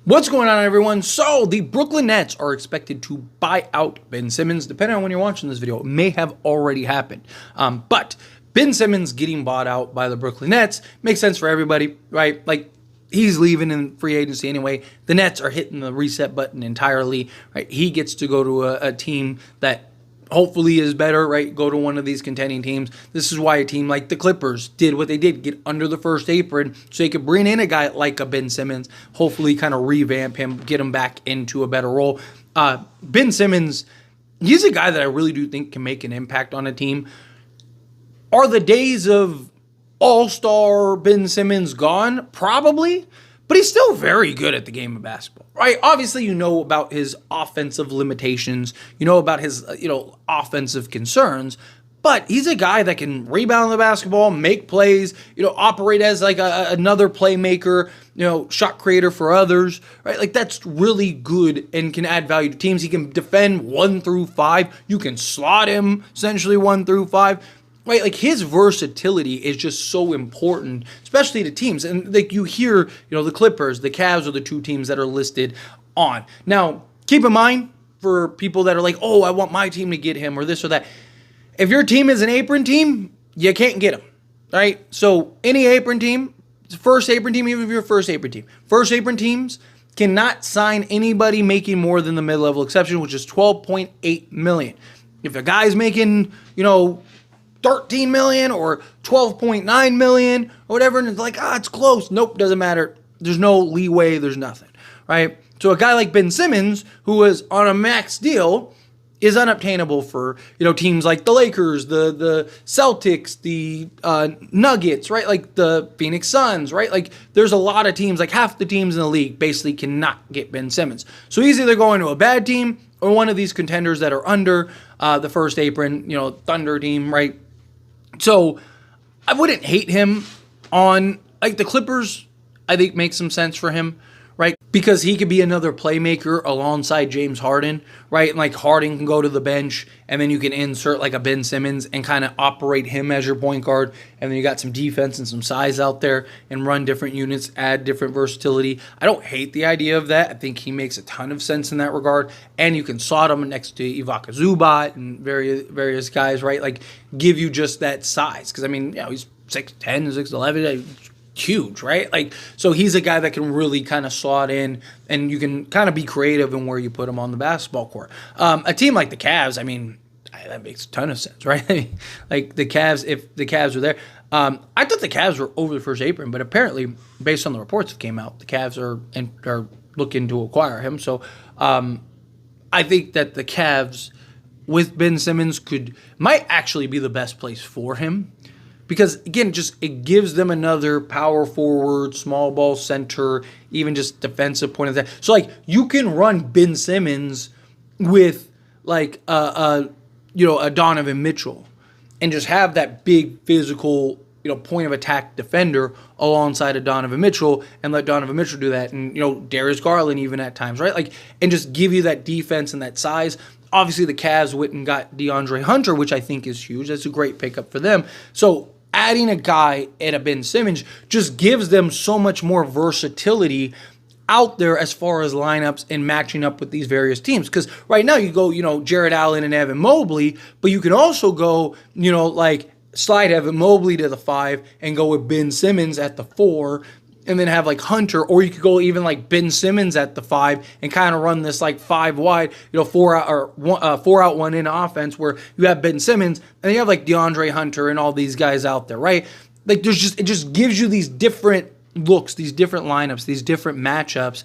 What's going on, everyone? So the Brooklyn Nets are expected to buy out Ben Simmons. Depending on when you're watching this video, it may have already happened. But Ben Simmons getting bought out by the Brooklyn Nets makes sense for everybody, right? Like, he's leaving in free agency anyway. The Nets are hitting the reset button entirely, right? He gets to go to a team that hopefully is better, right? Go to one of these contending teams. This is why a team like the Clippers did what they did, get under the first apron so they could bring in a guy like a Ben Simmons, hopefully kind of revamp him, get him back into a better role. Ben Simmons, he's a guy that I really do think can make an impact on a team. Are the days of all-star Ben Simmons gone? Probably. But he's still very good at the game of basketball, right? Obviously, you know about his offensive limitations. You know about his, offensive concerns. But he's a guy that can rebound the basketball, make plays, operate as like another playmaker, shot creator for others, right? Like, that's really good and can add value to teams. He can defend 1 through 5. You can slot him essentially 1 through 5. Right, like his versatility is just so important, especially to teams. And like you hear, the Clippers, the Cavs are the two teams that are listed on. Now, keep in mind for people that are like, oh, I want my team to get him or this or that. If your team is an apron team, you can't get him, right? So any apron team, first apron team, even if you're a first apron teams cannot sign anybody making more than the mid-level exception, which is $12.8 million. If a guy's making, 13 million or 12.9 million or whatever, and it's like, it's close. Nope, doesn't matter. There's no leeway. There's nothing, right? So a guy like Ben Simmons, who is on a max deal, is unobtainable for, teams like the Lakers, the Celtics, the Nuggets, right? Like the Phoenix Suns, right? Like there's a lot of teams, like half the teams in the league basically cannot get Ben Simmons. So he's either going to a bad team or one of these contenders that are under the first apron, Thunder team, right? So I wouldn't hate him on, like, the Clippers, I think makes some sense for him, right? Because he could be another playmaker alongside James Harden, right? And like Harden can go to the bench and then you can insert like a Ben Simmons and kind of operate him as your point guard. And then you got some defense and some size out there and run different units, add different versatility. I don't hate the idea of that. I think he makes a ton of sense in that regard. And you can slot him next to Ivica Zubac and various guys, right? Like give you just that size. Because I mean, he's 6'10", 6'11", huge, right? Like, so he's a guy that can really kind of slot in and you can kind of be creative in where you put him on the basketball court. A team like the Cavs, I mean, that makes a ton of sense, right? Like the Cavs, if the Cavs were there, I thought the Cavs were over the first apron, but apparently, based on the reports that came out, the Cavs are looking to acquire him. So I think that the Cavs with Ben Simmons might actually be the best place for him. Because, again, it gives them another power forward, small ball center, even just defensive point of that. So, like, you can run Ben Simmons with, like, a Donovan Mitchell and just have that big physical, point of attack defender alongside a Donovan Mitchell and let Donovan Mitchell do that. And, Darius Garland even at times, right? Like, and just give you that defense and that size. Obviously, the Cavs went and got DeAndre Hunter, which I think is huge. That's a great pickup for them. So, adding a guy and a Ben Simmons just gives them so much more versatility out there as far as lineups and matching up with these various teams. Because right now you go, Jared Allen and Evan Mobley, but you can also go, like slide Evan Mobley to the 5 and go with Ben Simmons at the 4 and then have like Hunter, or you could go even like Ben Simmons at the 5 and kind of run this like 5 wide, 4 out or 4 out 1 in offense where you have Ben Simmons and you have like DeAndre Hunter and all these guys out there, right? Like it just gives you these different looks, these different lineups, these different matchups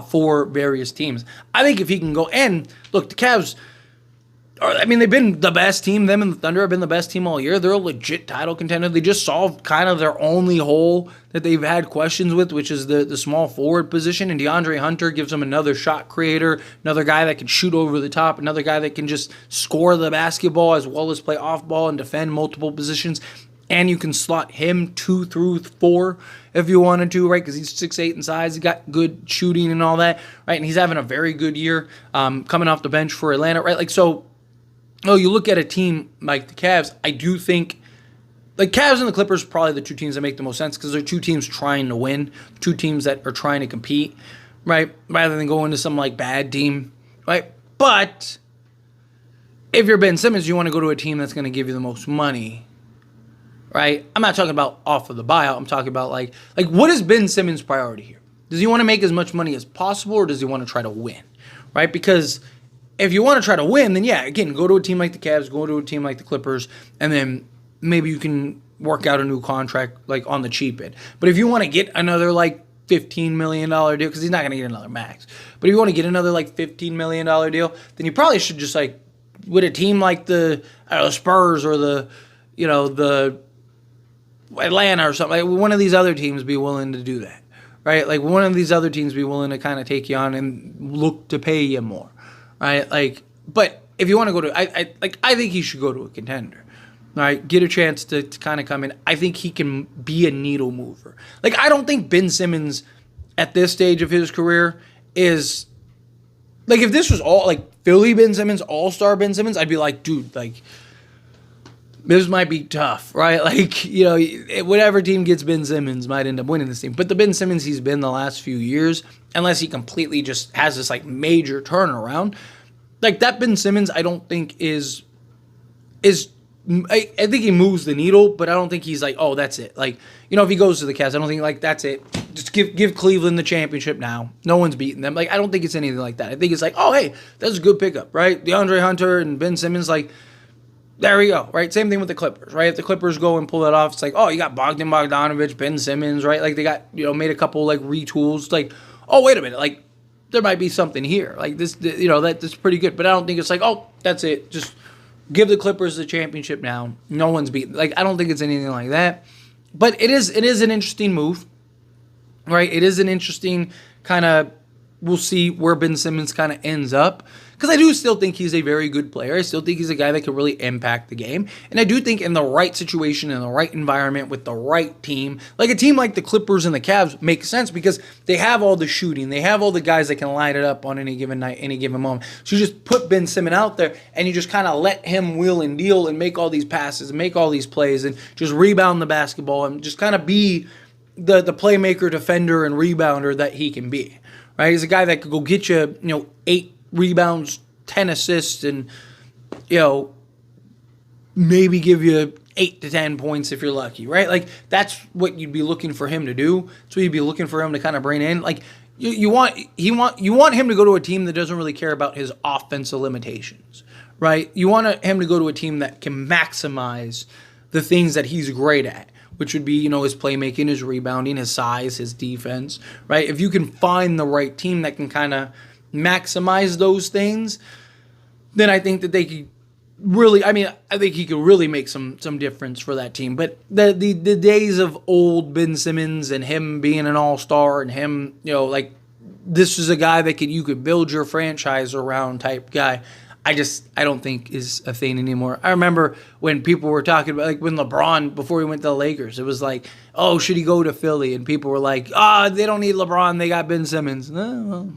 for various teams. I think if he can go, and look, the Cavs, they've been the best team. Them and the Thunder have been the best team all year. They're a legit title contender. They just solved kind of their only hole that they've had questions with, which is the small forward position. And DeAndre Hunter gives them another shot creator, another guy that can shoot over the top, another guy that can just score the basketball as well as play off ball and defend multiple positions. And you can slot him 2 through 4 if you wanted to, right? Because he's 6'8" in size. He's got good shooting and all that, right? And he's having a very good year coming off the bench for Atlanta, right? Like, so, you look at a team like the Cavs, I do think the Cavs and the Clippers are probably the two teams that make the most sense because they're two teams trying to win, two teams that are trying to compete. right? Rather than going to some like bad team, right? But if you're Ben Simmons, you want to go to a team that's going to give you the most money, right? I'm not talking about off of the buyout. I'm talking about like what is Ben Simmons' priority here? Does he want to make as much money as possible, or does he want to try to win, right? Because if you want to try to win, then yeah, again, go to a team like the Cavs, go to a team like the Clippers, and then maybe you can work out a new contract like on the cheap end. But if you want to get another like $15 million deal, because he's not going to get another max, but if you want to get another like $15 million deal, then you probably should just like, with a team like the Spurs or the Atlanta or something, like one of these other teams be willing to do that, right? Like one of these other teams be willing to kind of take you on and look to pay you more, right? Like, but if you want to go to, I think he should go to a contender, right? Get a chance to kind of come in. I think he can be a needle mover. Like, I don't think Ben Simmons at this stage of his career is, like, if this was all, like, Philly Ben Simmons, all-star Ben Simmons, I'd be like, dude, like, this might be tough, right? Like, whatever team gets Ben Simmons might end up winning this team. But the Ben Simmons he's been the last few years, unless he completely just has this, like, major turnaround, like, that Ben Simmons I don't think is I think he moves the needle, but I don't think he's like, oh, that's it. Like, if he goes to the Cavs, I don't think, like, that's it. Just give Cleveland the championship now. No one's beating them. Like, I don't think it's anything like that. I think it's like, oh, hey, that's a good pickup, right? DeAndre Hunter and Ben Simmons, like, there we go, right? Same thing with the Clippers, right? If the Clippers go and pull it off, it's like, oh, you got Bogdanovich, Ben Simmons, right? Like, they got, made a couple, like, retools. Like, oh, wait a minute. Like, there might be something here. Like, this, that's pretty good. But I don't think it's like, oh, that's it. Just give the Clippers the championship now. No one's beaten. Like, I don't think it's anything like that. But it is an interesting move, right? It is an interesting kind of, we'll see where Ben Simmons kind of ends up. Because I do still think he's a very good player. I still think he's a guy that can really impact the game. And I do think in the right situation, in the right environment, with the right team, like a team like the Clippers and the Cavs makes sense because they have all the shooting. They have all the guys that can line it up on any given night, any given moment. So you just put Ben Simmons out there and you just kind of let him wheel and deal and make all these passes and make all these plays and just rebound the basketball and just kind of be the playmaker, defender, and rebounder that he can be. Right? He's a guy that could go get you, 8 rebounds, 10 assists, and, maybe give you 8 to 10 points if you're lucky, right? Like, that's what you'd be looking for him to do. That's what you'd be looking for him to kind of bring in. Like, you want him to go to a team that doesn't really care about his offensive limitations, right? You want him to go to a team that can maximize the things that he's great at, which would be, his playmaking, his rebounding, his size, his defense, right? If you can find the right team that can kind of maximize those things, then I think that they could really, I think he could really make some difference for that team. But the days of old Ben Simmons and him being an all-star and him, like, this is a guy that you could build your franchise around type guy, I don't think is a thing anymore. I remember when people were talking about, like, when LeBron, before he went to the Lakers, it was like, oh, should he go to Philly? And people were like, they don't need LeBron, they got Ben Simmons. Well,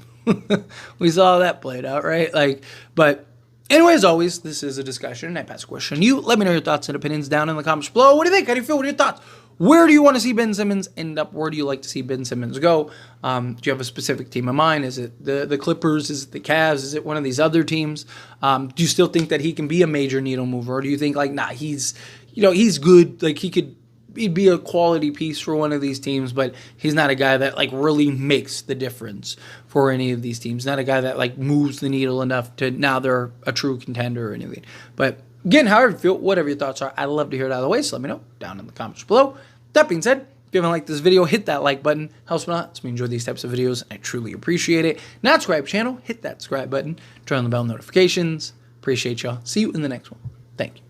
we saw that played out, right? Like, but anyway, as always, this is a discussion. I pass a question to you. Let me know your thoughts and opinions down in the comments below. What do you think? How do you feel? What are your thoughts? Where do you want to see Ben Simmons end up? Where do you like to see Ben Simmons go? Do you have a specific team in mind? Is it the Clippers? Is it the Cavs? Is it one of these other teams? Do you still think that he can be a major needle mover? Or do you think, like, nah, he's good. Like, he'd be a quality piece for one of these teams, but he's not a guy that, like, really makes the difference for any of these teams. Not a guy that, like, moves the needle enough to now they're a true contender or anything. But again, however you feel, whatever your thoughts are, I'd love to hear it either way, so let me know down in the comments below. That being said, if you haven't liked this video, hit that like button. Helps me out. Helps me enjoy these types of videos. I truly appreciate it. Not subscribe to the channel, hit that subscribe button. Turn on the bell notifications. Appreciate y'all. See you in the next one. Thank you.